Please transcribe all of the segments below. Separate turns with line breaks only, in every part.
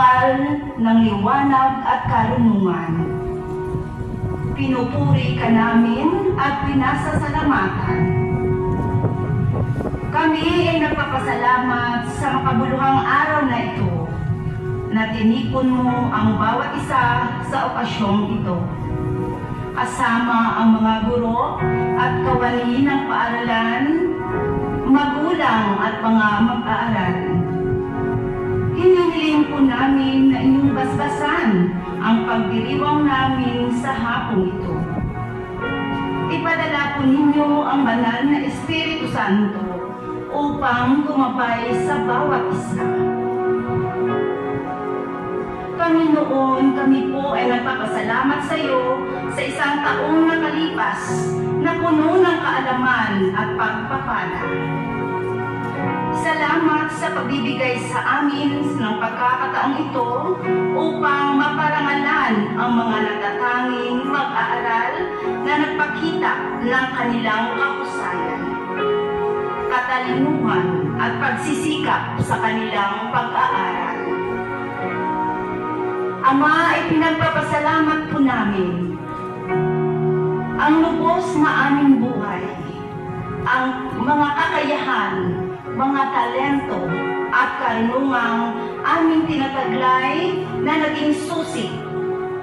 banal ng liwanag at karunungan. Pinupuri ka namin at pinasasalamatan. Kami ay nagpapasalamat sa makabuluhang araw na ito na tinipon mo ang bawat isa sa okasyong ito. Kasama ang mga guro at kawani ng paaralan, magulang at mga mag-aaral. Hinihiling po namin na inyong basbasan ang pagdiriwang namin sa hapong ito. Ipadala po ninyo ang banal na Espiritu Santo upang gumabay sa bawat isa. Panginoon, kami po ay nagpapasalamat sa iyo sa isang taong nakalipas na puno ng kaalaman at pagpapala. Salamat sa pagbibigay sa amin ng pagkakataong ito upang maparangalan ang mga natatanging mag-aaral na nagpakita ng kanilang kahusayan, katalinuhan at pagsisikap sa kanilang pag-aaral. Ama, ay pinagpapasalamat po namin ang lubos na aming buhay, ang mga kakayahan, mga talento at karunungang aming tinataglay na naging susi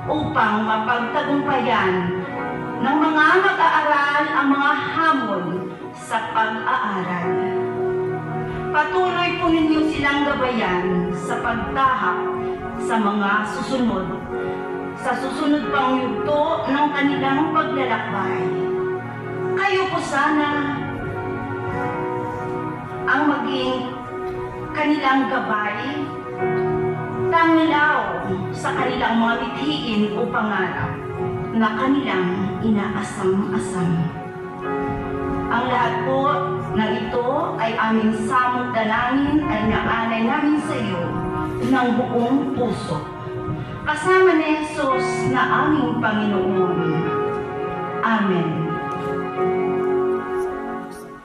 upang mapagtagumpayan ng mga mag-aaral ang mga hamon sa pag-aaral. Patuloy po ninyo silang gabayan sa pagtahak sa mga sa susunod pang yugto ng kanilang paglalakbay. Kayo po sana ang maging kanilang gabay, tanglaw sa kanilang mga bithiin o pangarap na kanilang inaasam-asam. Ang lahat po ng ito ay aming samot dalangin ay naanay namin sa iyo ng buong puso. Kasama ni Jesus na aming Panginoon. Amen.